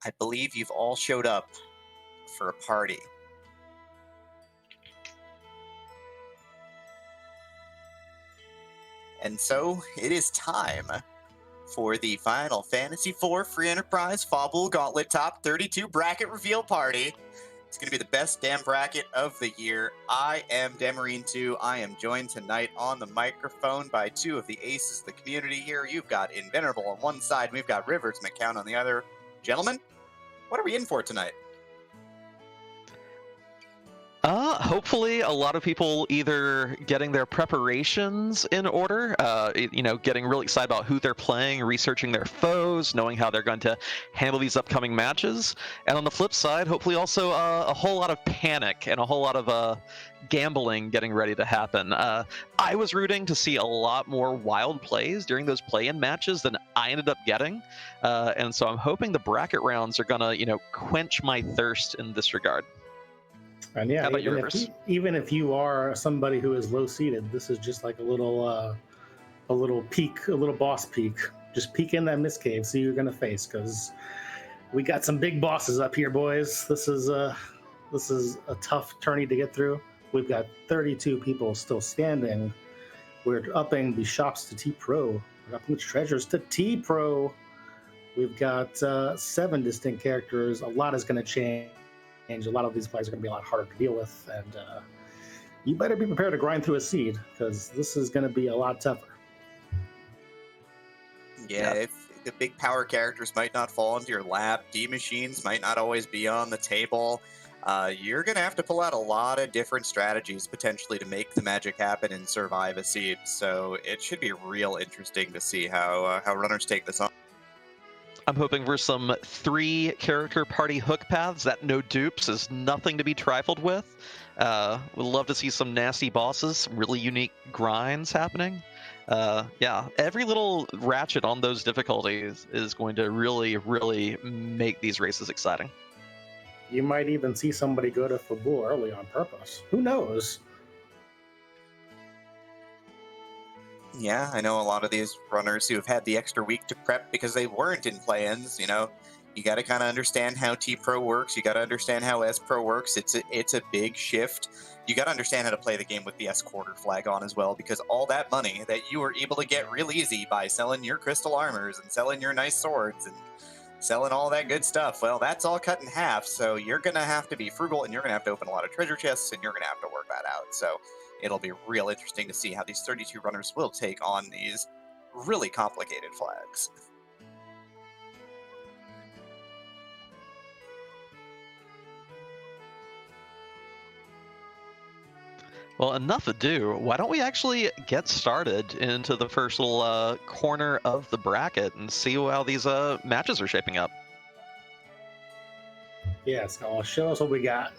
I believe you've all showed up for a party. And so it is time for the Final Fantasy IV Free Enterprise Fabul Gauntlet Top 32 bracket reveal party. It's going to be the best damn bracket of the year. I am Demarine2. I am joined tonight on the microphone by two of the aces of the community here. You've got Invenerable on one side, we've got Rivers McCown on the other. Gentlemen, what are we in for tonight? Hopefully a lot of people either getting their preparations in order, getting really excited about who they're playing, researching their foes, knowing how they're going to handle these upcoming matches. And on the flip side, hopefully also a whole lot of panic and a whole lot of gambling getting ready to happen. I was rooting to see a lot more wild plays during those play-in matches than I ended up getting. And so I'm hoping the bracket rounds are going to, quench my thirst in this regard. And yeah, even if you are somebody who is low seated, this is just like a little peek, a little boss peek. Just peek in that miss cave, see who you're gonna face, because we got some big bosses up here, boys. This is a tough tourney to get through. We've got 32 people still standing. We're upping the shops to T Pro. We're upping the treasures to T Pro. We've got 7 distinct characters. A lot is going to change. A lot of these plays are going to be a lot harder to deal with, and you better be prepared to grind through a seed, because this is going to be a lot tougher. Yeah, if the big power characters might not fall into your lap, D machines might not always be on the table. You're going to have to pull out a lot of different strategies potentially to make the magic happen and survive a seed. So it should be real interesting to see how runners take this on. I'm hoping for some 3 character party hook paths. That no dupes is nothing to be trifled with. Would love to see some nasty bosses, some really unique grinds happening. Every little ratchet on those difficulties is going to really, really make these races exciting. You might even see somebody go to Fabul early on purpose. Who knows? Yeah, I know a lot of these runners who have had the extra week to prep because they weren't in play-ins. You got to kind of understand how T Pro works. You got to understand how S Pro works. It's a big shift. You got to understand how to play the game with the S quarter flag on as well, because all that money that you were able to get real easy by selling your crystal armors and selling your nice swords and selling all that good stuff, well, that's all cut in half. So you're going to have to be frugal, and you're going to have to open a lot of treasure chests, and you're going to have to work that out. So it'll be real interesting to see how these 32 runners will take on these really complicated flags. Well, enough ado. Why don't we actually get started into the first little corner of the bracket and see how these matches are shaping up? Yes, I'll show us what we got.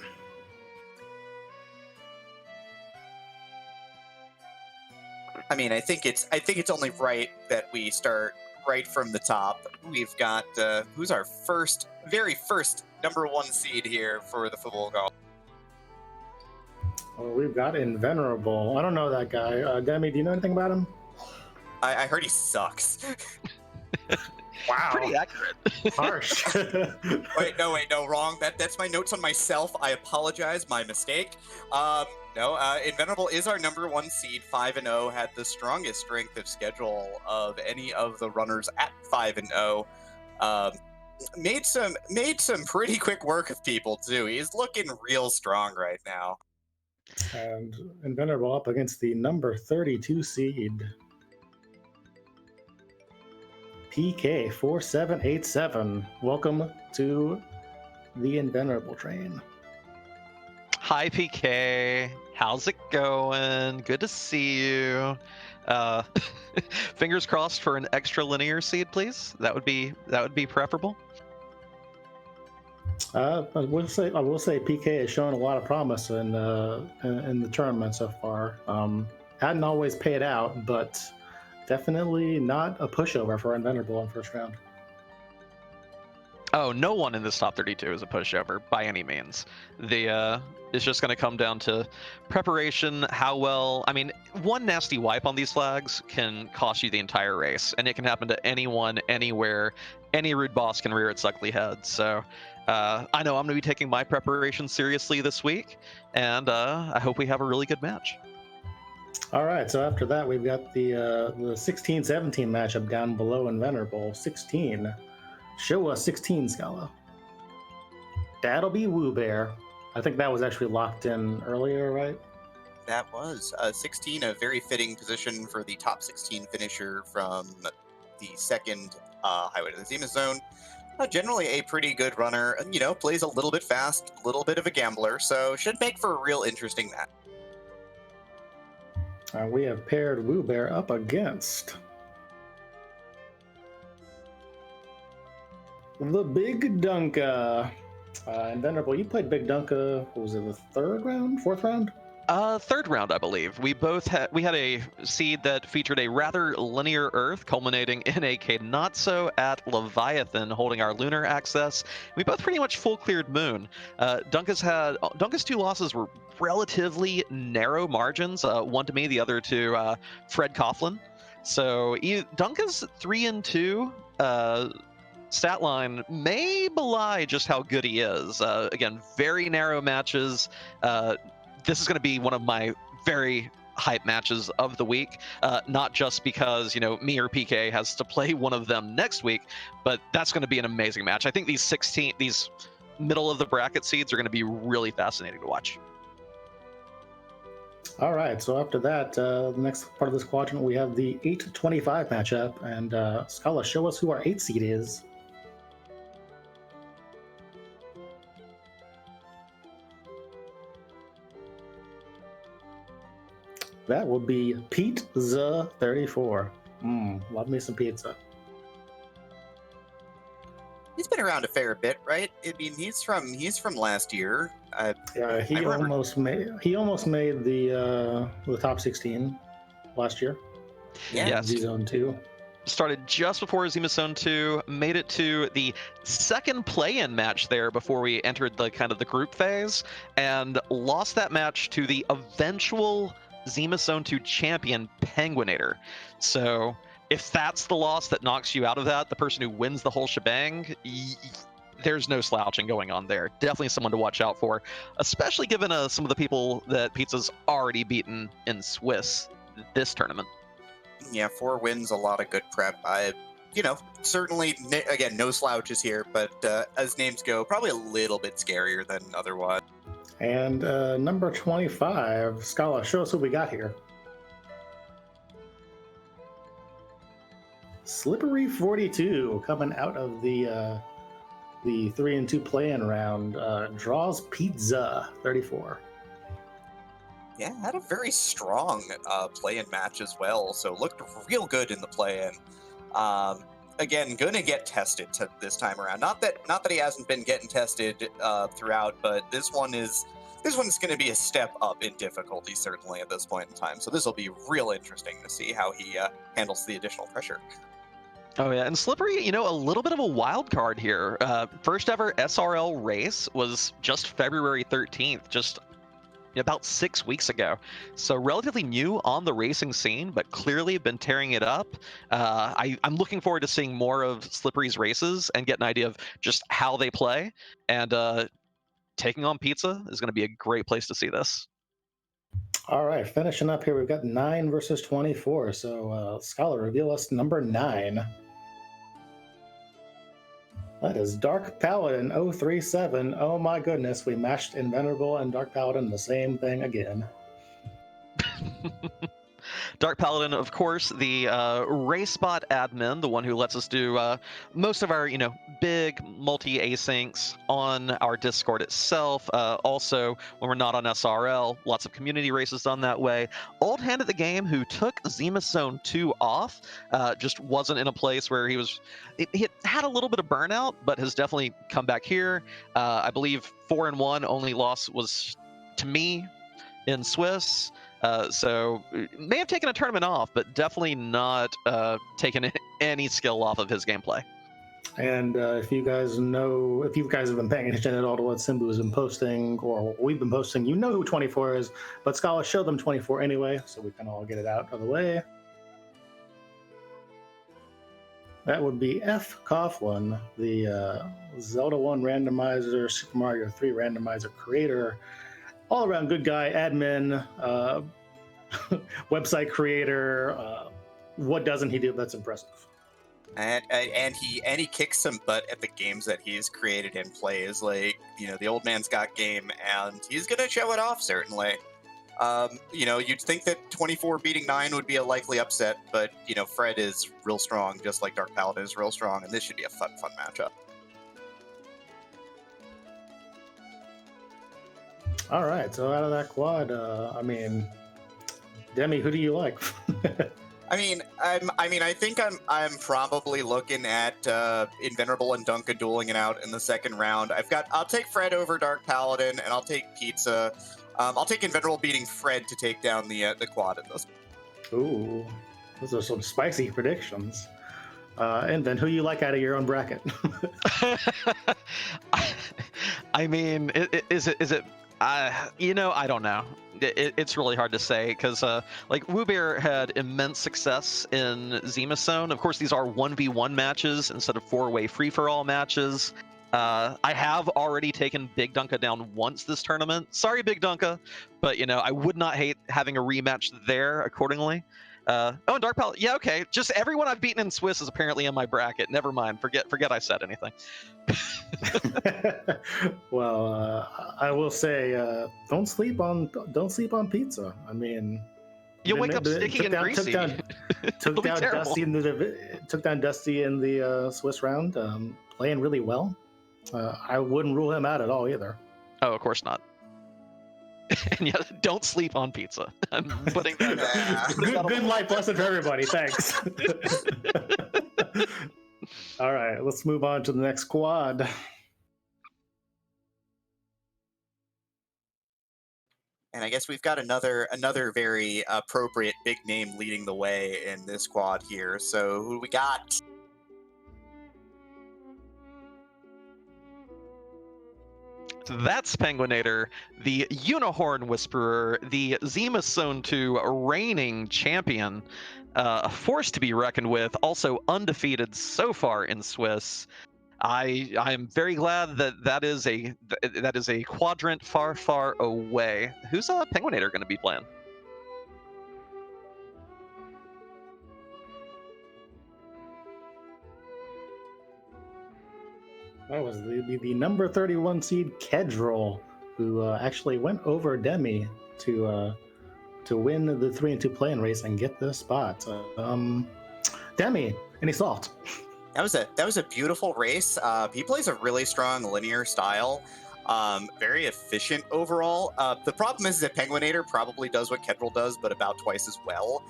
I mean, I think it's only right that we start right from the top. We've got who's our very first number 1 seed here for the Fabul Gauntlet. Well, we've got Invenerable. I don't know that guy. Demi, do you know anything about him? I heard he sucks. Wow. Pretty accurate. Harsh. Wait, no, wrong. That's my notes on myself. I apologize, my mistake. Invenerable is our number 1 seed, 5-0, had the strongest strength of schedule of any of the runners at 5-0. Made some pretty quick work of people too. He's looking real strong right now. And Invenerable up against the number 32 seed, PK4787. Welcome to the Invenerable train. Hi, PK. How's it going? Good to see you. Fingers crossed for an extra linear seed, please. That would be preferable. I will say PK has shown a lot of promise in the tournament so far. Hadn't always paid out, but definitely not a pushover for Invenerable in first round. Oh, no one in this top 32 is a pushover by any means. It's just going to come down to preparation, how well. I mean, one nasty wipe on these flags can cost you the entire race, and it can happen to anyone, anywhere, any rude boss can rear its ugly head. So I know I'm going to be taking my preparation seriously this week, and I hope we have a really good match. All right, so after that, we've got the 16-17 matchup down below in Venerable. 16. Show us 16, Scala. That'll be Woo Bear. I think that was actually locked in earlier, right? That was 16, a very fitting position for the top 16 finisher from the second Highway to the Zenith Zone. Generally a pretty good runner, and plays a little bit fast, a little bit of a gambler, so should make for a real interesting match. We have paired Woo Bear up against the Big Dunka. And Venerable, you played Big Dunka, what was it, the third round, fourth round? Third round, I believe. We had a seed that featured a rather linear Earth, culminating in a Cadenazzo at Leviathan, holding our lunar access. We both pretty much full cleared Moon. Dunka's two losses were relatively narrow margins. One to me, the other to Fred Coughlin. So Dunka's 3-2. Stat line may belie just how good he is. Again, very narrow matches. This is going to be one of my very hype matches of the week, not just because me or PK has to play one of them next week, but that's going to be an amazing match. I think these middle of the bracket seeds are going to be really fascinating to watch. All right, so after that, the next part of this quadrant, we have the 8-25 matchup, and Scala, show us who our 8 seed is. That would be Pete-za34. Love me some pizza. He's been around a fair bit, right? I mean, he's from last year. Yeah, he almost made the top 16 last year. Yeah, Z-Zone 2. Started just before Zenith Zone 2, made it to the second play-in match there before we entered the kind of the group phase, and lost that match to the eventual Zenith Zone 2 champion, Penguinator. So if that's the loss that knocks you out of that, the person who wins the whole shebang, there's no slouching going on there. Definitely someone to watch out for, especially given some of the people that Pizza's already beaten in Swiss this tournament. Yeah, 4 wins, a lot of good prep. Certainly, again, no slouches here, but as names go, probably a little bit scarier than otherwise. And number 25, Scala, show us what we got here. Slippery 42 coming out of the 3-2 play-in round, draws Pizza 34. Yeah, had a very strong play-in match as well, so looked real good in the play-in. Again, gonna get tested this time around. Not that he hasn't been getting tested throughout, but this one's going to be a step up in difficulty, certainly at this point in time. So this will be real interesting to see how he handles the additional pressure. Oh yeah, and Slippery, a little bit of a wild card here. First ever SRL race was just February 13th, just about 6 weeks ago. So relatively new on the racing scene, but clearly been tearing it up. I'm looking forward to seeing more of Slippery's races and get an idea of just how they play. And taking on Pizza is going to be a great place to see this. All right, finishing up here, we've got 9 versus 24. So, Scholar, reveal us number 9. That is Dark Paladin 037. Oh my goodness, we matched Invenerable and Dark Paladin the same thing again. Dark Paladin, of course, the RaceBot admin, the one who lets us do most of our, big multi-asyncs on our Discord itself. Also, when we're not on SRL, lots of community races done that way. Old hand at the game who took Zenith Zone 2 off, just wasn't in a place where he had a little bit of burnout, but has definitely come back here. I believe 4-1, only loss was to me in Swiss. So may have taken a tournament off, but definitely not taken any skill off of his gameplay. And if you guys have been paying attention at all to what Simbu has been posting, or what we've been posting, you know who 24 is, but Scala showed them 24 anyway, so we can all get it out of the way. That would be F. Coughlin, the Zelda 1 randomizer, Super Mario 3 randomizer creator, all around good guy, admin, website creator. What doesn't he do that's impressive? And he kicks some butt at the games that he's created and plays. Like, the old man's got game, and he's gonna show it off certainly. You'd think that 24 beating 9 would be a likely upset, but Fred is real strong, just like Dark Paladin is real strong, and this should be a fun matchup. All right, so out of that quad, Demi, who do you like? I think I'm probably looking at Invenerable and Dunka dueling it out in the second round. I'll take Fred over Dark Paladin, and I'll take Pizza. I'll take Invenerable beating Fred to take down the quad in this. Ooh, those are some spicy predictions. And then who you like out of your own bracket? Is it? I don't know. It's really hard to say because, Woobear had immense success in Zima Zone. Of course, these are 1v1 matches instead of 4-way free-for-all matches. I have already taken Big Dunka down once this tournament. Sorry, Big Dunka, but I would not hate having a rematch there accordingly. And Dark Paladin, yeah, okay. Just everyone I've beaten in Swiss is apparently in my bracket. Never mind. Forget I said anything. Well, I will say, don't sleep on Pizza. You'll wake up sticky and greasy. Took down Dusty in the Swiss round, playing really well. I wouldn't rule him out at all either. Oh, of course not. And yeah, don't sleep on Pizza. I'm putting that. Good life lesson for everybody. Thanks. All right, let's move on to the next quad. And I guess we've got another very appropriate big name leading the way in this quad here. So who do we got? That's Penguinator, the Unicorn Whisperer, the Zima Zone 2 reigning champion, a force to be reckoned with, also undefeated so far in Swiss. I am very glad that is a quadrant far away. Who's Penguinator going to be playing? That was the number 31 seed Kedril, who actually went over Demi to win the 3-2 play-in race and get this spot. Demi, any thoughts? That was a beautiful race. He plays a really strong linear style, very efficient overall. The problem is that Penguinator probably does what Kedril does, but about twice as well,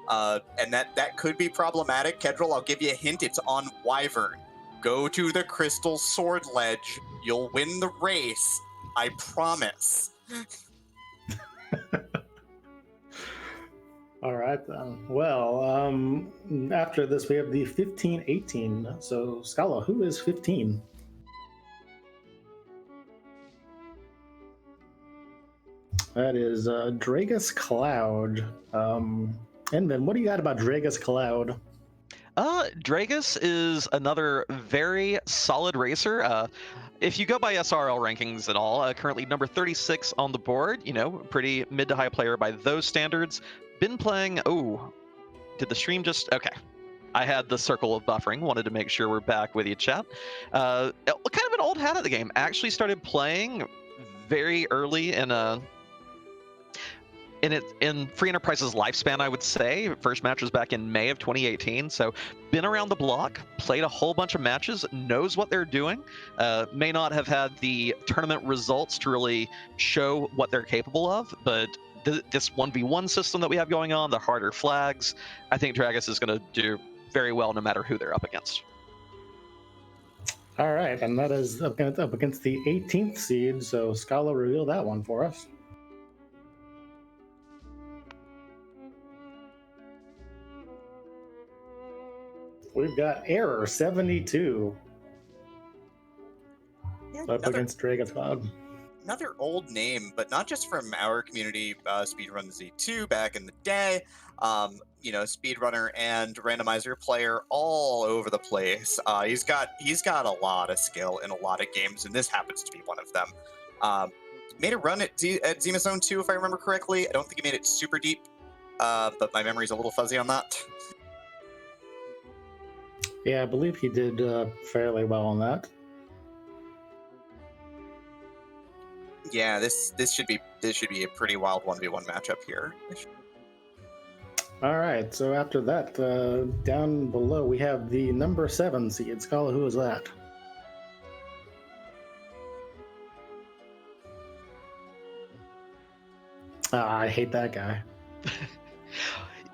and that could be problematic. Kedril, I'll give you a hint. It's on Wyvern. Go to the Crystal Sword Ledge. You'll win the race. I promise. All right. Well, after this, we have the 15-18. So, Scala, who is 15? That is Dragus Cloud. And then what do you got about Dragus Cloud? Dragus is another very solid racer. If you go by SRL rankings at all, currently number 36 on the board, pretty mid to high player by those standards. Been playing, did the stream just, okay. I had the circle of buffering, wanted to make sure we're back with you, chat. Kind of an old hat at the game. Actually started playing very early in Free Enterprise's lifespan, I would say. First match was back in May of 2018, so been around the block, played a whole bunch of matches, knows what they're doing. May not have had the tournament results to really show what they're capable of, but this 1v1 system that we have going on, the harder flags, I think Dragus is going to do very well no matter who they're up against. All right, and that is up against the 18th seed, so Scala, reveal that one for us. We've got Error 72 up against Dragus Cloud. another old name, but not just from our community, Speedrun Z2 back in the day. Speedrunner and randomizer player all over the place. He's got a lot of skill in a lot of games, and this happens to be one of them. Made a run at Zima Zone 2, if I remember correctly. I don't think he made it super deep, but my memory's a little fuzzy on that. Yeah, I believe he did fairly well on that. Yeah, this should be a pretty wild 1v1 matchup here. All right, so after that, down below we have the number 7 seed. Scala, who is that? I hate that guy.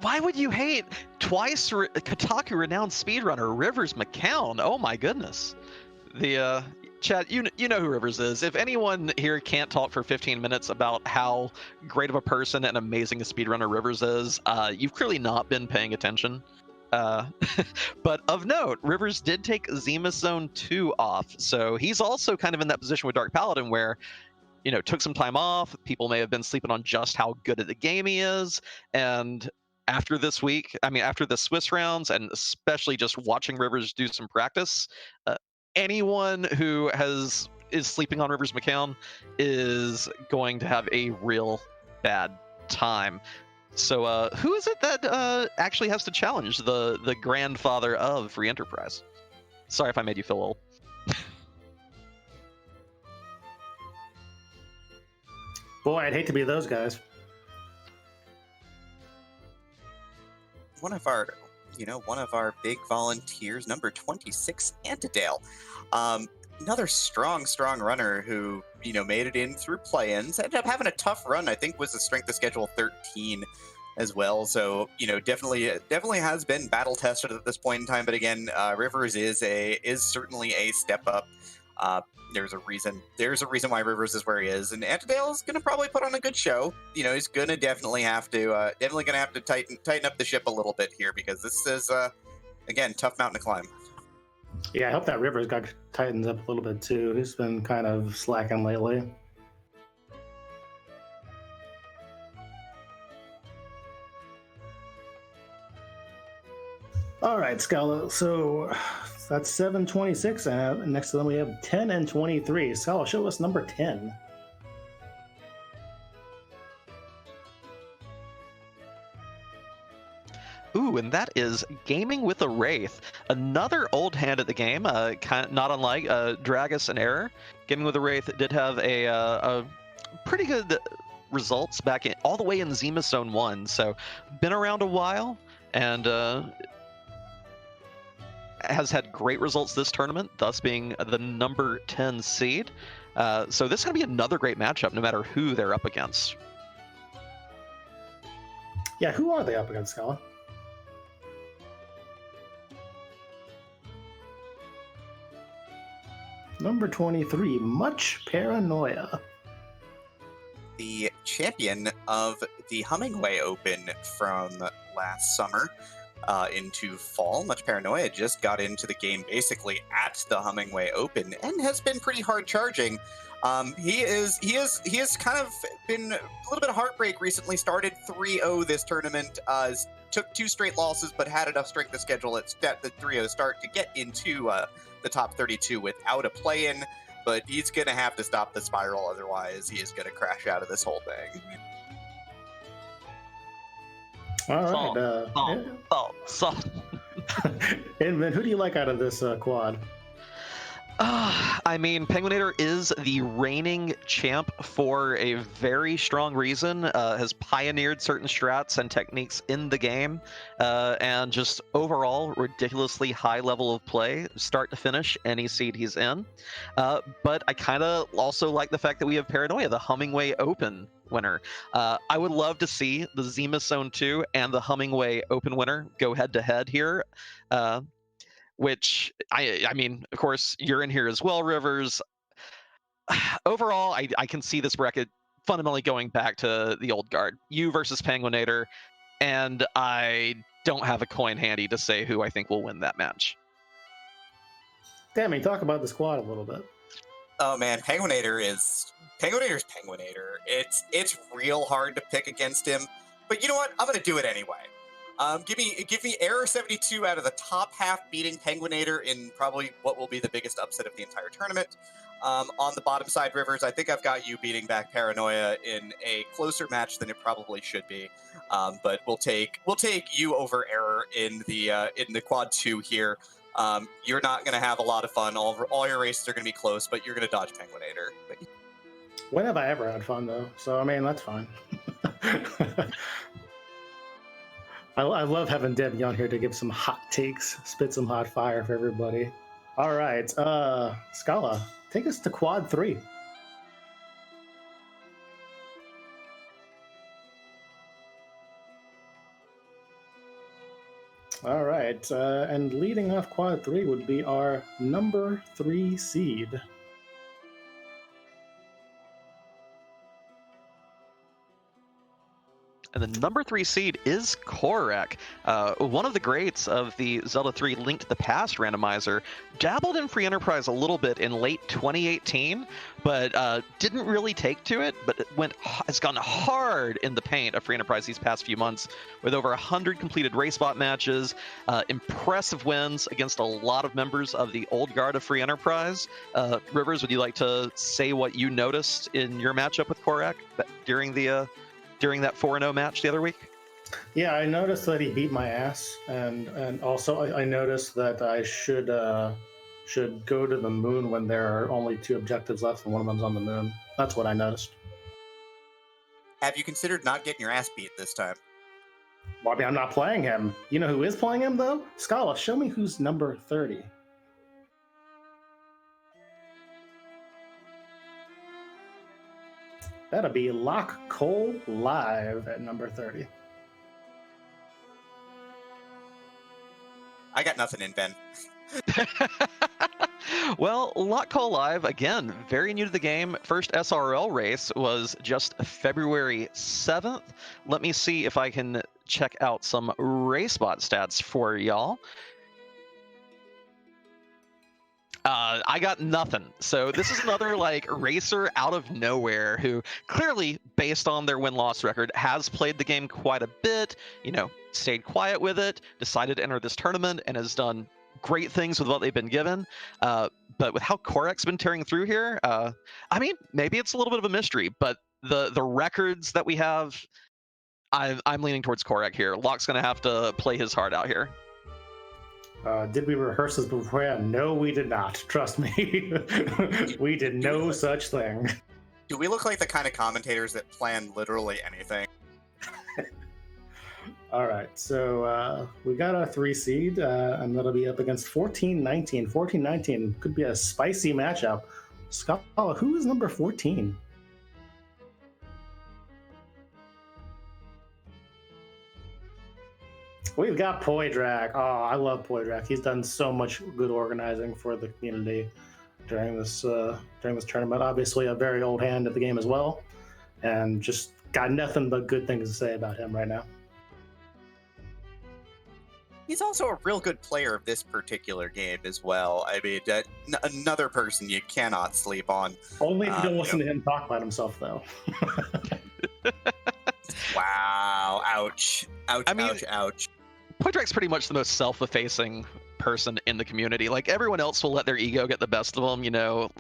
Why would you hate twice Kotaku renowned speedrunner Rivers McCown? Oh my goodness. The Chad, you know who Rivers is. If anyone here can't talk for 15 minutes about how great of a person and amazing a speedrunner Rivers is, you've clearly not been paying attention. But of note, Rivers did take Zima Zone 2 off, so he's also kind of in that position with Dark Paladin where, took some time off. People may have been sleeping on just how good at the game he is, and after this week, after the Swiss rounds, and especially just watching Rivers do some practice, anyone who is sleeping on Rivers McCown is going to have a real bad time. So who is it that actually has to challenge the grandfather of Free Enterprise? Sorry if I made you feel old. Boy, I'd hate to be those guys. One of our big volunteers, number 26, Antidale. Another strong runner who, made it in through play-ins. Ended up having a tough run. I think was the strength of schedule 13 as well. So, definitely has been battle tested at this point in time. But again, Rivers is certainly a step up. There's a reason why Rivers is where he is, and Antidale is going to probably put on a good show. He's going to definitely have to tighten up the ship a little bit here, because this is again, tough mountain to climb. Yeah, I hope that Rivers got tightened up a little bit too. He's been kind of slacking lately. All right, Scala. So that's 726, and next to them we have 10 and 23. Scala, show us number 10. Ooh, and that is Gaming with a Wraith, another old hand at the game, not unlike Dragus and Error. Gaming with a Wraith did have a pretty good results back all the way in Zima Zone 1, so been around a while, and has had great results this tournament, thus being the number 10 seed. So this is going to be another great matchup, no matter who they're up against. Yeah, who are they up against, Scala? Number 23, Much Paranoia. The champion of the Hummingway Open from last summer into fall. Much Paranoia just got into the game basically at the Hummingway Open and has been pretty hard charging. He has kind of been a little bit of heartbreak recently. Started 3-0 this tournament. Took 2 straight losses, but had enough strength of schedule at the 3-0 start to get into the top 32 without a play-in. But he's going to have to stop the spiral, otherwise he is going to crash out of this whole thing. All right. Inman, who do you like out of this quad? Penguinator is the reigning champ for a very strong reason. Has pioneered certain strats and techniques in the game, and just overall ridiculously high level of play, start to finish, any seed he's in. But I kind of also like the fact that we have Paranoia, the Hummingway Open winner. I would love to see the Zima Zone 2 and the Hummingway Open winner go head to head here. Which I mean, of course, you're in here as well, Rivers. Overall, I can see this bracket fundamentally going back to the old guard. You versus Penguinator, and I don't have a coin handy to say who I think will win that match. Tammy, talk about the squad a little bit. Oh man, Penguinator's Penguinator. It's real hard to pick against him, but you know what? I'm gonna do it anyway. Give me Error 72 out of the top half beating Penguinator in probably what will be the biggest upset of the entire tournament. On the bottom side, Rivers, I think I've got you beating back Paranoia in a closer match than it probably should be. But we'll take you over Error in the quad 2 here. You're not going to have a lot of fun. All your races are going to be close, but you're going to dodge Penguinator. When have I ever had fun though? So I mean, that's fine. I love having Debbie on here to give some hot takes, spit some hot fire for everybody. All right, Scala, take us to quad 3. All right, and leading off quad 3 would be our number 3 seed. And the number 3 seed is Korek, one of the greats of the Zelda 3 Link to the Past randomizer. Dabbled in Free Enterprise a little bit in late 2018, but didn't really take to it. But has gone hard in the paint of Free Enterprise these past few months, with over 100 completed race bot matches, impressive wins against a lot of members of the old guard of Free Enterprise. Rivers, would you like to say what you noticed in your matchup with Korek during that 4-0 match the other week? Yeah, I noticed that he beat my ass, and also I noticed that I should go to the moon when there are only 2 objectives left, and one of them's on the moon. That's what I noticed. Have you considered not getting your ass beat this time? Well, I mean, I'm not playing him. You know who is playing him though? Scala, show me who's number 30. That'll be Lock Cole live at number 30. I got nothing in, Ben. Well, Lotco Live, again, very new to the game. First SRL race was just February 7th. Let me see if I can check out some RaceBot stats for y'all. I got nothing. So this is another like racer out of nowhere who clearly, based on their win-loss record, has played the game quite a bit, stayed quiet with it, decided to enter this tournament, and has done great things with what they've been given. But with how Korek's been tearing through here, I mean, maybe it's a little bit of a mystery, but the records that we have, I'm leaning towards Korek here. Locke's going to have to play his heart out here. Did we rehearse this beforehand? No, we did not. Trust me. We did no such thing. Do we look like the kind of commentators that plan literally anything? All right, so we got our 3 seed, and that'll be up against 14-19. 14-19 could be a spicy matchup. Scala, who is number 14? We've got Poydrak. Oh, I love Poydrak. He's done so much good organizing for the community during this tournament. Obviously, a very old hand at the game as well, and just got nothing but good things to say about him right now. He's also a real good player of this particular game as well. I mean, another person you cannot sleep on. Only if you don't listen to him talk about himself, though. Wow. Ouch. Ouch, ouch, ouch. Poydrak's pretty much the most self-effacing person in the community. Like, everyone else will let their ego get the best of them,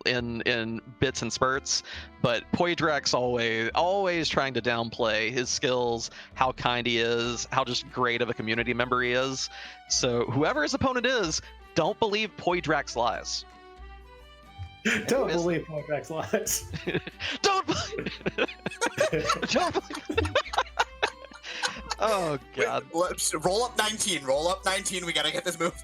in bits and spurts. But Poydrak's always trying to downplay his skills, how kind he is, how just great of a community member he is. So whoever his opponent is, don't believe Poydrak's lies. Don't believe Poydrak's lies. Don't believe. Don't believe. Oh, God. Let's roll up 19. Roll up 19. We got to get this moving.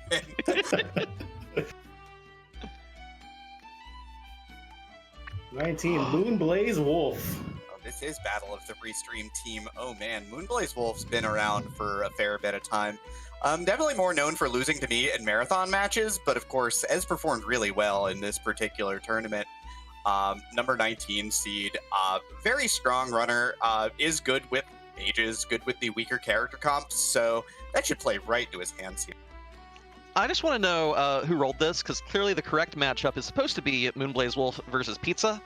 19, Moonblaze Wolf. Oh, this is Battle of the Restream team. Oh, man. Moonblaze Wolf's been around for a fair bit of time. Definitely more known for losing to me in marathon matches, but of course has performed really well in this particular tournament. Number 19 seed. Very strong runner. Is good with mages, good with the weaker character comps, so that should play right to his hands here. I just want to know who rolled this, because clearly the correct matchup is supposed to be Moonblaze Wolf versus Pizza.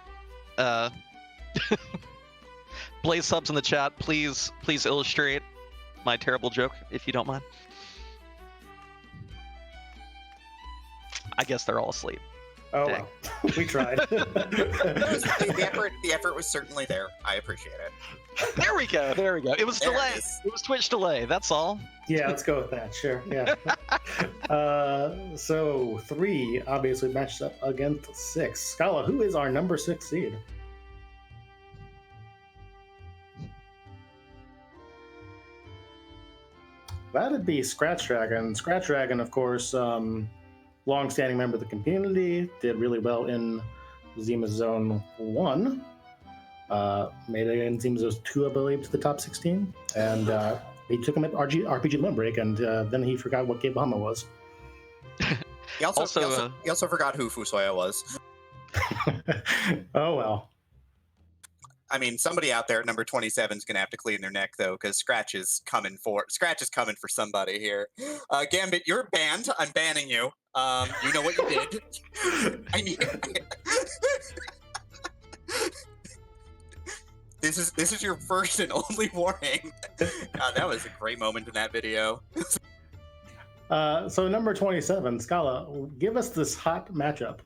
Uh, Blaze subs in the chat, please illustrate my terrible joke, if you don't mind. I guess they're all asleep. Oh, Dang. well. We tried. The effort was certainly there. I appreciate it. There we go. It was There delay. it is. It was Twitch delay. That's all. Yeah, let's go with that. Sure. Yeah. So 3 obviously matches up against 6. Scala, who is our number 6 seed? That'd be Scratch Dragon. Scratch Dragon, of course, long-standing member of the community, did really well in Zima Zone 1. Made it in Zima Zone 2, I believe, to the top 16. And he took him at RPG Limit Break, and then he forgot what Game Bahama was. He also forgot who Fusoya was. Oh, well. I mean, somebody out there at number 27 is going to have to clean their neck, though, because Scratch is coming for somebody here. Gambit, you're banned. I'm banning you. You know what you did. I mean, this is your first and only warning. God, that was a great moment in that video. So number 27, Scala, give us this hot matchup.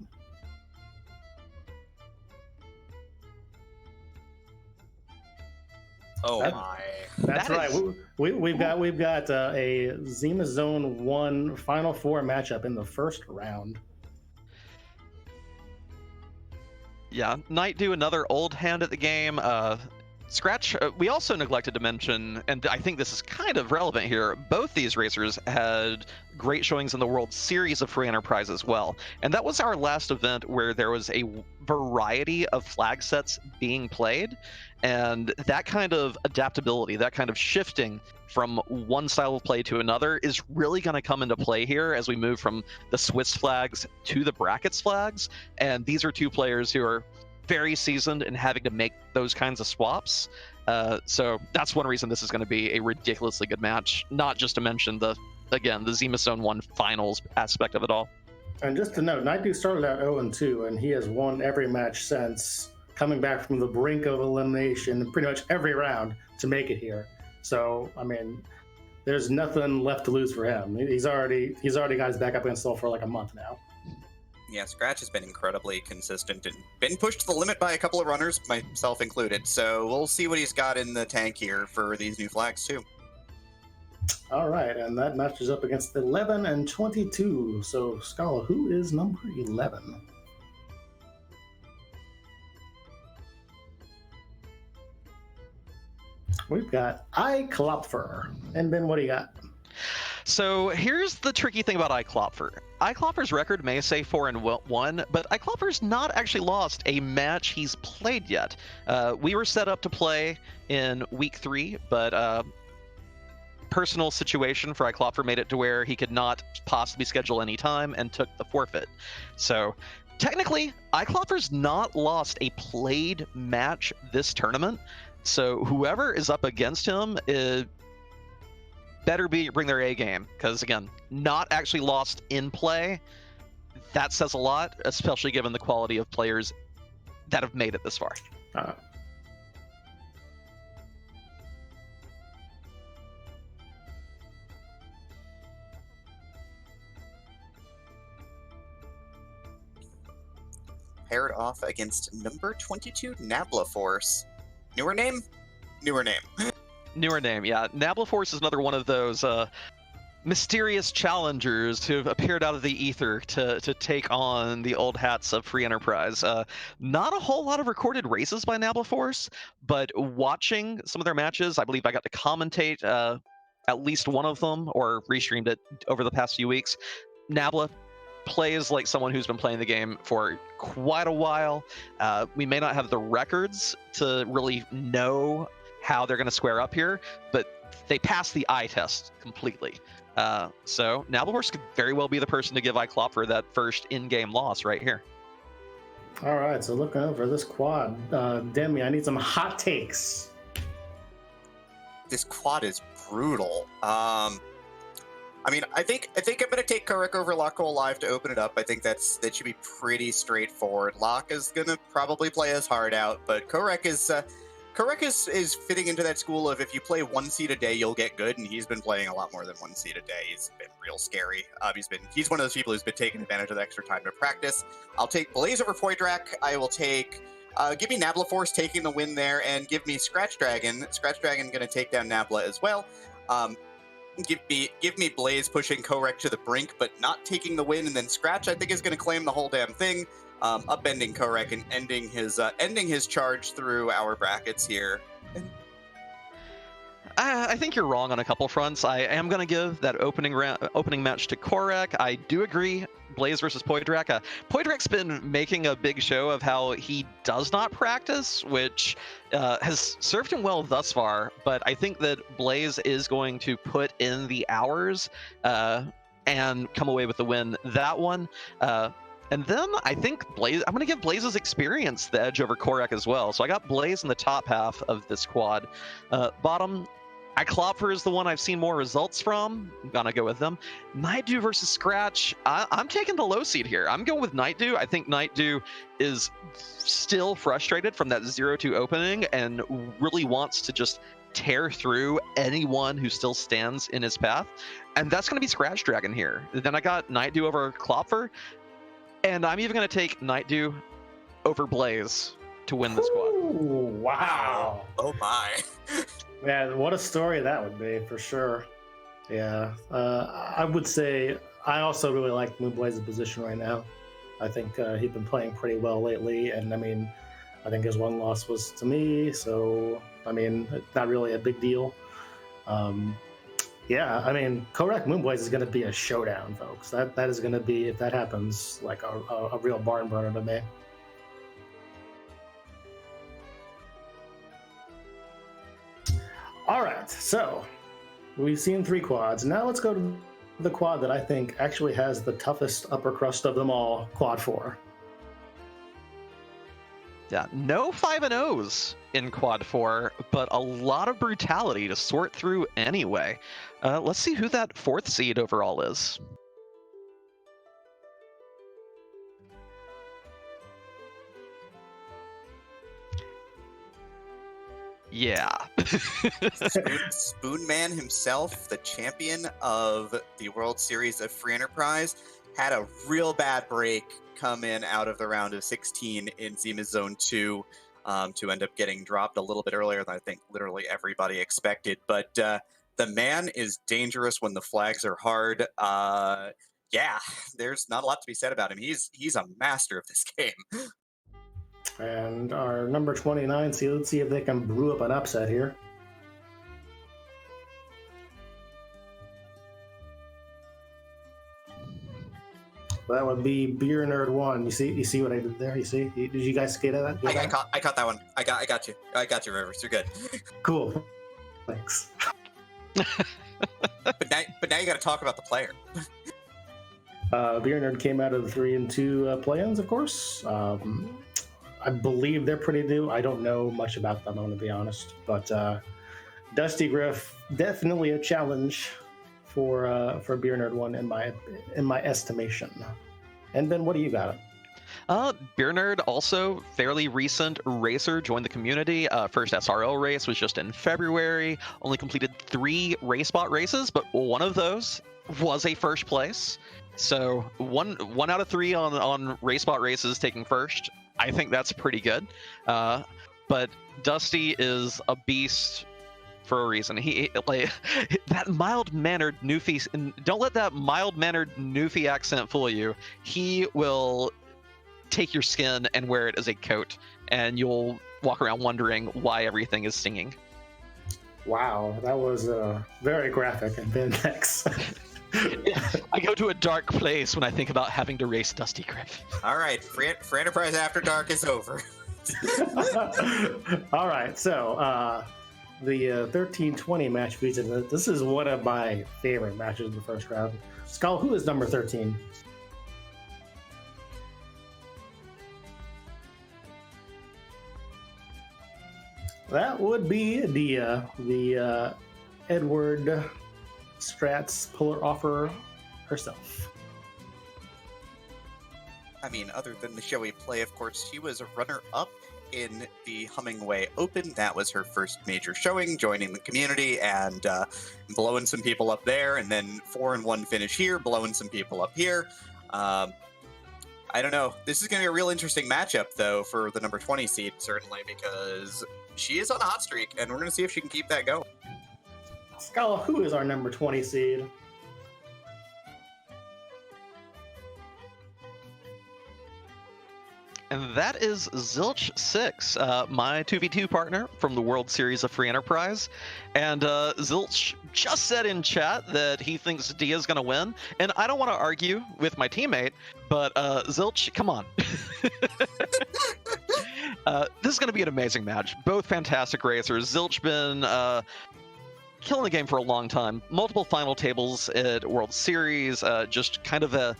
Oh my! That's right. We've got a Zima Zone 1 Final Four matchup in the first round. Yeah, Knight do another old hand at the game. Scratch, we also neglected to mention, and I think this is kind of relevant here, both these racers had great showings in the World Series of Free Enterprise as well. And that was our last event where there was a variety of flag sets being played. And that kind of adaptability, that kind of shifting from one style of play to another is really going to come into play here as we move from the Swiss flags to the brackets flags. And these are two players who are very seasoned in having to make those kinds of swaps. So that's one reason this is going to be a ridiculously good match, not just to mention the Zima Zone 1 finals aspect of it all. And just to note, Naidu started out 0-2, and he has won every match since, coming back from the brink of elimination pretty much every round to make it here. So, I mean, there's nothing left to lose for him. He's already got his back up against Soul for like a month now. Yeah, Scratch has been incredibly consistent and been pushed to the limit by a couple of runners, myself included. So we'll see what he's got in the tank here for these new flags too. All right, and that matches up against 11 and 22. So, Scala, who is number 11? We've got Klopfer. And Ben, what do you got? So here's the tricky thing about Klopfer. Klopfer's record may say 4-1, but Klopfer's not actually lost a match he's played yet. We were set up to play in week 3, but personal situation for Klopfer made it to where he could not possibly schedule any time and took the forfeit. So technically, Klopfer's not lost a played match this tournament. So whoever is up against him better bring their A game, because again, not actually lost in play. That says a lot, especially given the quality of players that have made it this far. Paired off against number 22 Nabla Force. Newer name? Newer name. Newer name, yeah. Nabla Force is another one of those mysterious challengers who have appeared out of the ether to take on the old hats of Free Enterprise. Not a whole lot of recorded races by Nabla Force, but watching some of their matches, I believe I got to commentate at least one of them, or restreamed it over the past few weeks. Nabla plays like someone who's been playing the game for quite a while. We may not have the records to really know how they're going to square up here, but they pass the eye test completely. So Nabla could very well be the person to give Klopfer that first in-game loss right here. All right, so looking over this quad, Demi, I need some hot takes. This quad is brutal. I mean, I think I'm gonna take Kurek over Lock Live to open it up. I think that should be pretty straightforward. Lock is gonna probably play his heart out, but Kurek is fitting into that school of if you play one seed a day, you'll get good, and he's been playing a lot more than one seed a day. He's been real scary. He's one of those people who's been taking advantage of the extra time to practice. I'll take Blaze over Poydrak. I will take. Give me Nabla Force taking the win there, and give me Scratch Dragon. Scratch Dragon going to take down Nabla as well. Give me Blaze pushing Korek to the brink, but not taking the win, and then Scratch I think is going to claim the whole damn thing, upending Korek and ending his charge through our brackets here. I think you're wrong on a couple fronts. I am going to give that opening match to Korek. I do agree, Blaze versus Poydrak. Poydrak's been making a big show of how he does not practice, which has served him well thus far, but I think that Blaze is going to put in the hours and come away with the win that one. And then I think I'm going to give Blaze's experience the edge over Korek as well. So I got Blaze in the top half of this quad. Bottom, Klopfer is the one I've seen more results from. I'm going to go with them. Nightdew versus Scratch. I'm taking the low seed here. I'm going with Nightdew. I think Nightdew is still frustrated from that 0-2 opening and really wants to just tear through anyone who still stands in his path. And that's going to be Scratch Dragon here. Then I got Nightdew over Klopfer. And I'm even going to take Nightdew over Blaze to win this quad. Ooh, wow. Oh my. Man, what a story that would be, for sure. Yeah. I would say I also really like Moonblaze's position right now. I think he's been playing pretty well lately. And I mean, I think his one loss was to me. So, I mean, not really a big deal. Yeah, I mean, Korek Moonblaze is going to be a showdown, folks. That is going to be, if that happens, like a real barn burner to me. All right, so we've seen 3 quads. Now let's go to the quad that I think actually has the toughest upper crust of them all, Quad 4. Yeah, no 5-0s in Quad 4, but a lot of brutality to sort through anyway. Let's see who that 4th seed overall is. Yeah. Spoon Man himself, the champion of the World Series of Free Enterprise, had a real bad break come in out of the round of 16 in Zima Zone 2 to end up getting dropped a little bit earlier than I think literally everybody expected. But the man is dangerous when the flags are hard. Yeah, there's not a lot to be said about him. He's a master of this game. And our number 29, let's see if they can brew up an upset here. That would be Beer Nerd 1. You see what I did there? You see? Did you guys get that? I caught that one. I got you. I got you, Rivers. You're good. Cool. Thanks. But now you got to talk about the player. Beer Nerd came out of the 3-2 play-ins, of course. I believe they're pretty new. I don't know much about them, I'm going to be honest. But Dusty Griff, definitely a challenge for Beer Nerd 1 in my estimation. And Ben, what do you got? Beer Nerd, also fairly recent racer, joined the community. First SRL race was just in February. Only completed 3 RaceBot races, but one of those was a first place. So one out of 3 on RaceBot races taking first. I think that's pretty good. But Dusty is a beast for a reason. He like that mild-mannered Newfie, and don't let that mild-mannered Newfie accent fool you. He will take your skin and wear it as a coat, and you'll walk around wondering why everything is singing. Wow, that was very graphic. And Ben, next. I go to a dark place when I think about having to race Dusty Griff. All right, Free Enterprise After Dark is over. All right, so the 13-20 match featured. This is one of my favorite matches in the first round. Skull, who is number 13? That would be the Edward strats puller offer herself. I mean, other than the showy play, of course, she was a runner-up in the Hummingway Open. That was her first major showing, joining the community and blowing some people up there, and then 4-1 finish here, blowing some people up here. I don't know. This is going to be a real interesting matchup, though, for the number 20 seed, certainly, because she is on a hot streak, and we're going to see if she can keep that going. Scala, who is our number 20 seed? And that is Zilch6, my 2v2 partner from the World Series of Free Enterprise. And Zilch just said in chat that he thinks Dia's going to win. And I don't want to argue with my teammate, but Zilch, come on. This is going to be an amazing match. Both fantastic racers. Zilch been killing the game for a long time. Multiple final tables at World Series. Just kind of a...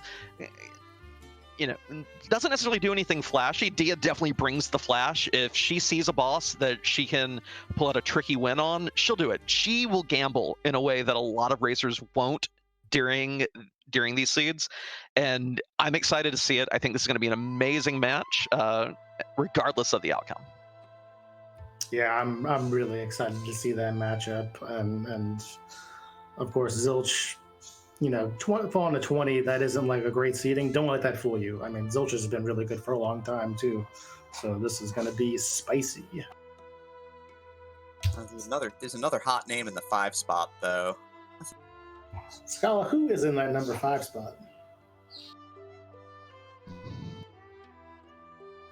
doesn't necessarily do anything flashy. Dia definitely brings the flash. If she sees a boss that she can pull out a tricky win on, she'll do it. She will gamble in a way that a lot of racers won't during these seeds, and I'm excited to see it. I think this is going to be an amazing match, regardless of the outcome. Yeah, I'm really excited to see that matchup, and of course Zilch. falling to 20, that isn't like a great seeding. Don't let that fool you. I mean, Zilch has been really good for a long time, too. So this is going to be spicy. There's another hot name in the 5 spot, though. Scala, who is in that number 5 spot?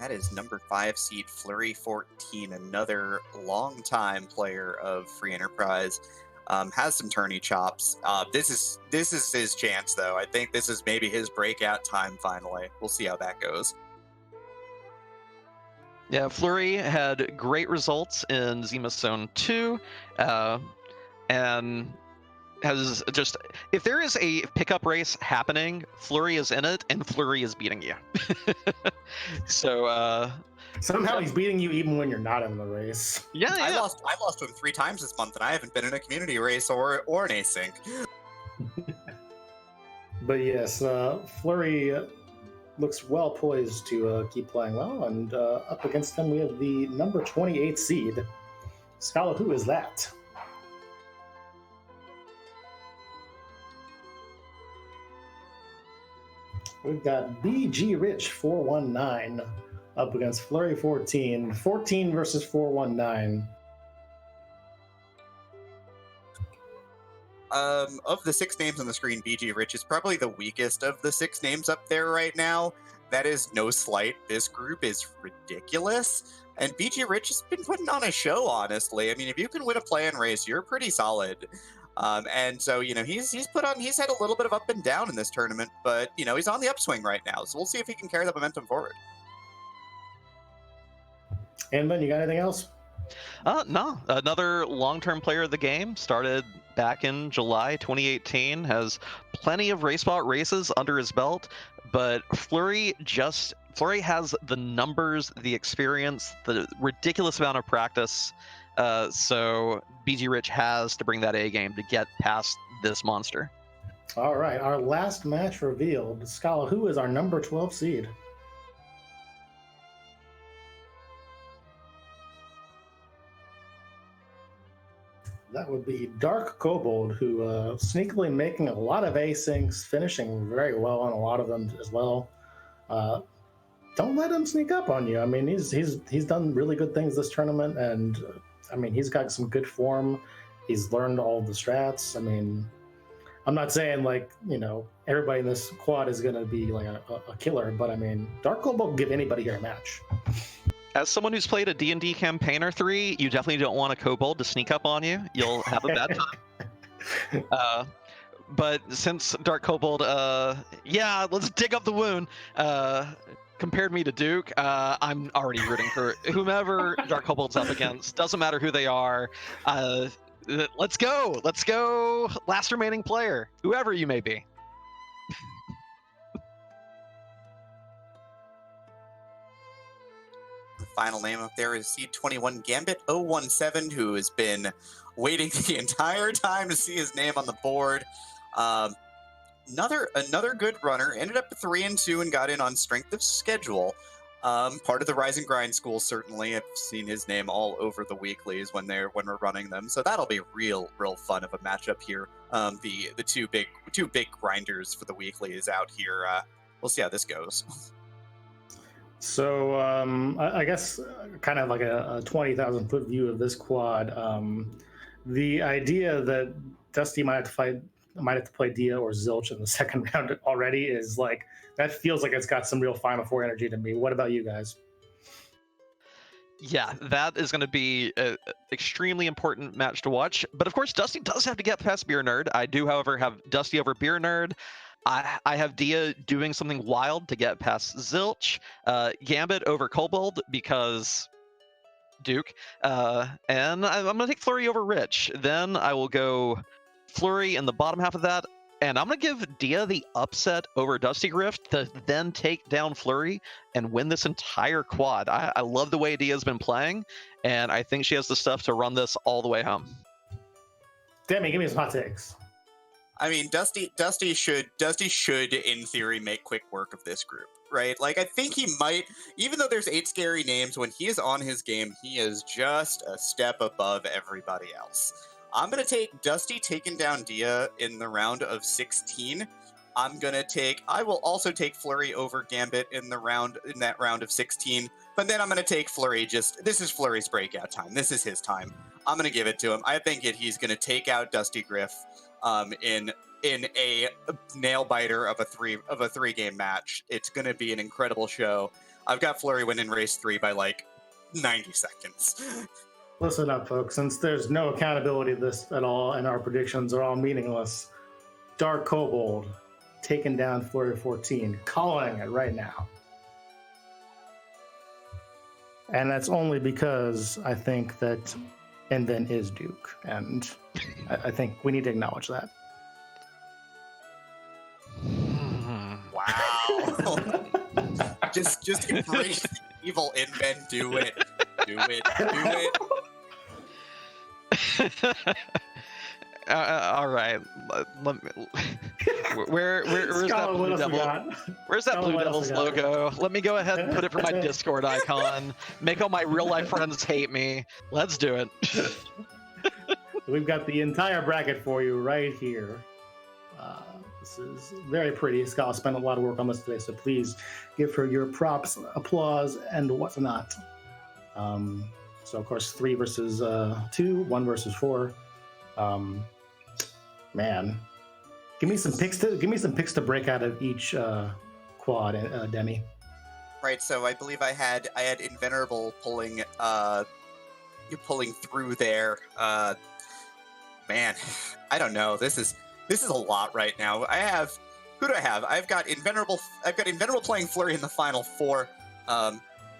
That is number 5 seed Flurry 14, another longtime player of Free Enterprise. Has some tourney chops. This is his chance, though. I think this is maybe his breakout time finally. We'll see how that goes. Yeah, Flurry had great results in Zima Zone 2, and has just... If there is a pickup race happening, Flurry is in it, and Flurry is beating you. So... Somehow he's beating you even when you're not in the race. Yeah. I lost to him 3 times this month, and I haven't been in a community race or an async. But yes, Flurry looks well poised to keep playing well, and up against him we have the number 28 seed. Scala, who is that? We've got BG Rich 419 up against Flurry 14. 14 versus 419. Of the 6 names on the screen, BG Rich is probably the weakest of the 6 names up there right now. That is no slight. This group is ridiculous. And BG Rich has been putting on a show, honestly. I mean, if you can win a play-in race, you're pretty solid. And so, he's had a little bit of up and down in this tournament, but, he's on the upswing right now. So we'll see if he can carry the momentum forward. And Ben, you got anything else? No. Another long-term player of the game. Started back in July 2018. Has plenty of RaceBot races under his belt. But Flurry has the numbers, the experience, the ridiculous amount of practice. So BG Rich has to bring that A game to get past this monster. All right. Our last match revealed. Scala, who is our number 12 seed? That would be Dark Kobold, who sneakily making a lot of asyncs, finishing very well on a lot of them as well. Don't let him sneak up on you. I mean, he's done really good things this tournament, and I mean, he's got some good form. He's learned all the strats. I mean, I'm not saying everybody in this quad is going to be like a killer, but I mean, Dark Kobold will give anybody here a match. As someone who's played a D&D campaign or 3, you definitely don't want a kobold to sneak up on you. You'll have a bad time. But since Dark Kobold, let's dig up the wound, compared me to Duke, I'm already rooting for whomever Dark Kobold's up against. Doesn't matter who they are. Let's go. Let's go. Last remaining player, whoever you may be. final name up there is Seed 21 Gambit 017, who has been waiting the entire time to see his name on the board. Another good runner, ended up 3-2 and got in on strength of schedule. Part of the Rise and Grind school, certainly. I've seen his name all over the weeklies when we're running them, so that'll be real fun of a matchup here. The two big grinders for the weeklies out here. We'll see how this goes. So I guess kind of like a 20,000 foot view of this quad. The idea that Dusty might have to play Dia or Zilch in the second round already is like, that feels like it's got some real Final Four energy to me. What about you guys? Yeah, that is going to be an extremely important match to watch. But of course, Dusty does have to get past Beer Nerd. I do, however, have Dusty over Beer Nerd. I have Dia doing something wild to get past Zilch. Gambit over Kobold because Duke. And I'm going to take Flurry over Rich. Then I will go Flurry in the bottom half of that. And I'm going to give Dia the upset over Dusty Grift to then take down Flurry and win this entire quad. I love the way Dia's been playing, and I think she has the stuff to run this all the way home. Demi, give me some hot takes. I mean, Dusty should in theory make quick work of this group, right? Like, I think he might, even though there's 8 scary names, when he is on his game, he is just a step above everybody else. I'm going to take Dusty taking down Dia in the round of 16. I will also take Flurry over Gambit in that round of 16. But then I'm going to take Flurry. This is Flurry's breakout time. This is his time. I'm going to give it to him. I think he's going to take out Dusty Griff in a nail biter of a three game match. It's going to be an incredible show. I've got Flurry winning race 3 by like 90 seconds. Listen up, folks. Since there's no accountability to this at all and our predictions are all meaningless, Dark Kobold taking down Flurry 14, calling it right now. And that's only because I think that Invent is Duke, and I think we need to acknowledge that. Wow. just embrace the evil Invent. Do it. All right. Where's that Blue Devil? Where's that Blue Devils logo? Let me go ahead and put it for my Discord icon. Make all my real life friends hate me. Let's do it. We've got the entire bracket for you right here. This is very pretty. Scott spent a lot of work on this today, so please give her your props, applause, and whatnot. So of course, 3 versus 2, 1 versus 4. Man, give me some picks to break out of each quad, Demi. Right. So I believe I had Invenerable pulling through there. Man, I don't know. This is a lot right now. Who do I have? I've got Invenerable playing Flurry in the final 4.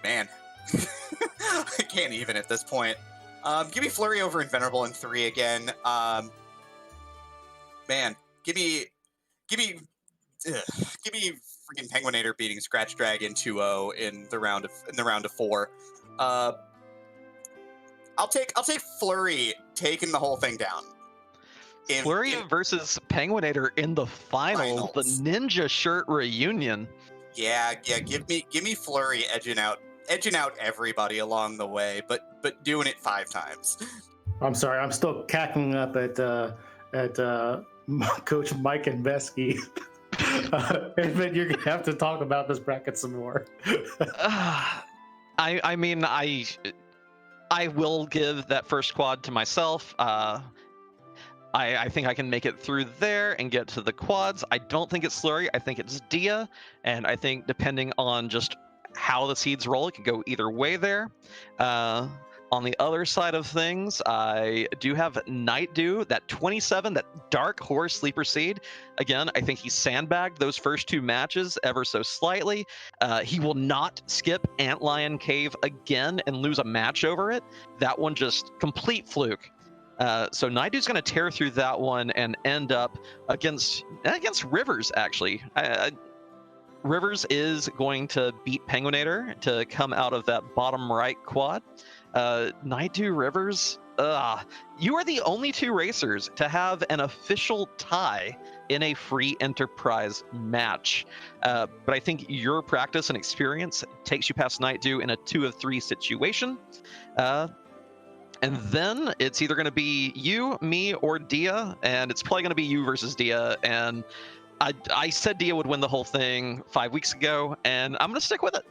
Man. I can't even at this point. Give me Flurry over Invenerable in 3 again. Man, give me freaking Penguinator beating Scratch Dragon 2-0 in the round of 4. I'll take Flurry taking the whole thing down. Flurry versus Penguinator in the finals, the Ninja Shirt reunion. Yeah. Give me Flurry edging out everybody along the way, but doing it 5 times. I'm sorry, I'm still cackling up at Coach Mike and Vesky. But you're gonna have to talk about this bracket some more. I mean, I will give that first quad to myself. I think I can make it through there and get to the quads. I don't think it's Slurry. I think it's Dia, and I think depending on just how the seeds roll, it could go either way there. On the other side of things, I do have Night Dew, that 27, that Dark Horse Sleeper Seed. Again, I think he sandbagged those first 2 matches ever so slightly. He will not skip Antlion Cave again and lose a match over it. That one just complete fluke. So Night Dew's going to tear through that one and end up against Rivers, actually. Rivers is going to beat Penguinator to come out of that bottom right quad. Naidu Rivers, you are the only two racers to have an official tie in a free enterprise match. But I think your practice and experience takes you past Naidu in a 2 of 3 situation. And then it's either going to be you, me, or Dia, and it's probably going to be you versus Dia. And I said Dia would win the whole thing 5 weeks ago, and I'm going to stick with it.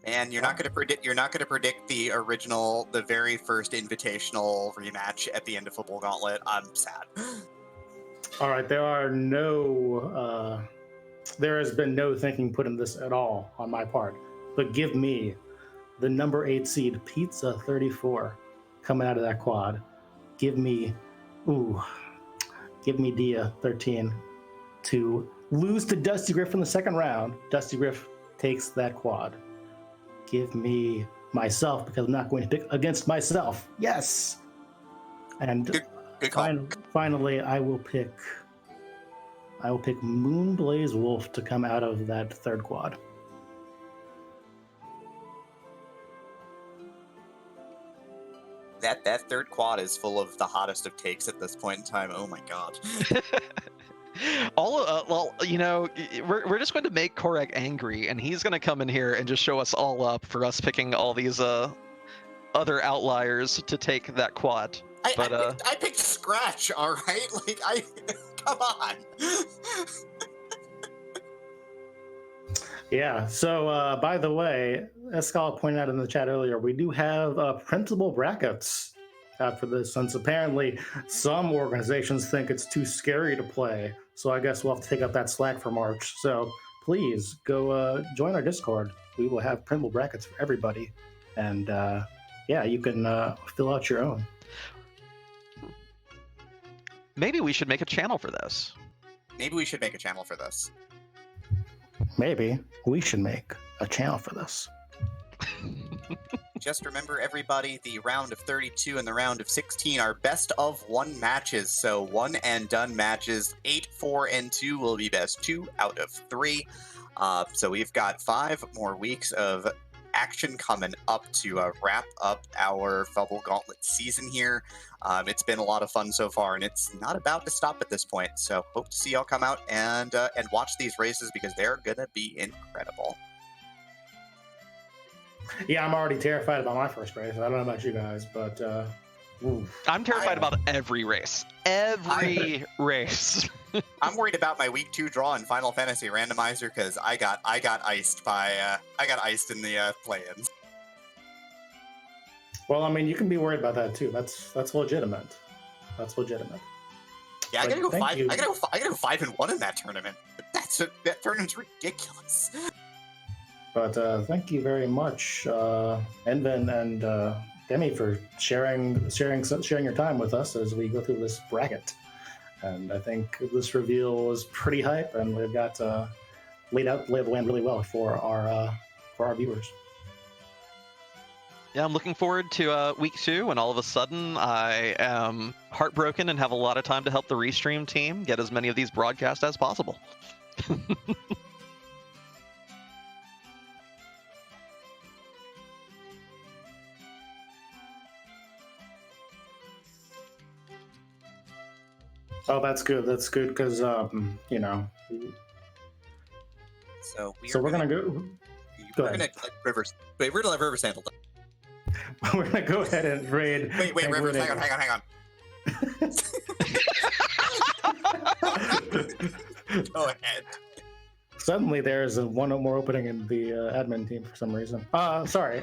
And you're not going to predict. You're not going to predict the original, the very first invitational rematch at the end of Football Gauntlet. I'm sad. All right, there has been no thinking put in this at all on my part. But give me the number 8 seed Pizza 34 coming out of that quad. Give me Dia 13 to lose to Dusty Griff in the second round. Dusty Griff takes that quad. Give me myself, because I'm not going to pick against myself. Yes. And good call. Finally, I will pick Moonblaze Wolf to come out of that third quad. That third quad is full of the hottest of takes at this point in time. Oh my god. Well, you know, we're just going to make Korek angry, and he's going to come in here and just show us all up for us picking all these other outliers to take that quad. I picked Scratch, all right? Like, come on. Yeah, so by the way, as Scala pointed out in the chat earlier, we do have printable brackets for this, since apparently some organizations think it's too scary to play. So I guess we'll have to take up that slack for March. So please go join our Discord. We will have printable brackets for everybody. And yeah, you can fill out your own. Maybe we should make a channel for this. Maybe we should make a channel for this. Maybe we should make a channel for this. Just remember, everybody, the round of 32 and the round of 16 are best of 1 matches. So 1 and done matches. 8, 4, and 2 will be best 2 out of 3. So we've got 5 more weeks of action coming up to wrap up our Fabul Gauntlet season here. It's been a lot of fun so far, and it's not about to stop at this point. So hope to see y'all come out and watch these races, because they're gonna be incredible. Yeah, I'm already terrified about my first race. I don't know about you guys, but I'm terrified about every race. Every race. I'm worried about my week 2 draw in Final Fantasy Randomizer, because I got iced in the play-ins. Well, I mean, you can be worried about that too. That's legitimate. That's legitimate. Yeah, I But gotta go thank 5. you. I gotta go 5-1 in that tournament. That tournament's ridiculous. But thank you very much, Envin and Demi, for sharing your time with us as we go through this bracket. And I think this reveal was pretty hype, and we've got laid the land really well for our viewers. Yeah, I'm looking forward to week 2, and all of a sudden I am heartbroken and have a lot of time to help the Restream team get as many of these broadcasts as possible. Oh, that's good. That's good, because you know. So we're gonna go. Go We're ahead. gonna let Rivers. Wait, we're gonna let Rivers handle it. We're gonna go ahead and raid. Wait, Rivers, hang on. Go ahead. Suddenly, there's one more opening in the admin team for some reason. Sorry.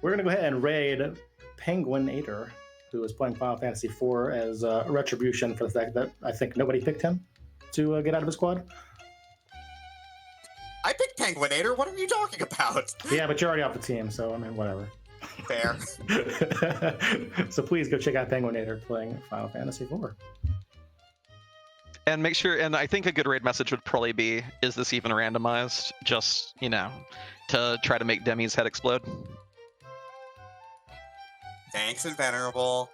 We're gonna go ahead and raid Penguinator, who is playing Final Fantasy IV, as retribution for the fact that I think nobody picked him to get out of his squad. I picked Penguinator. What are you talking about? Yeah, but you're already off the team, so I mean, whatever. Fair. So please go check out Penguinator playing Final Fantasy IV. And make sure, and I think a good raid message would probably be, is this even randomized? Just, you know, to try to make Demi's head explode. Thanks, and Venerable.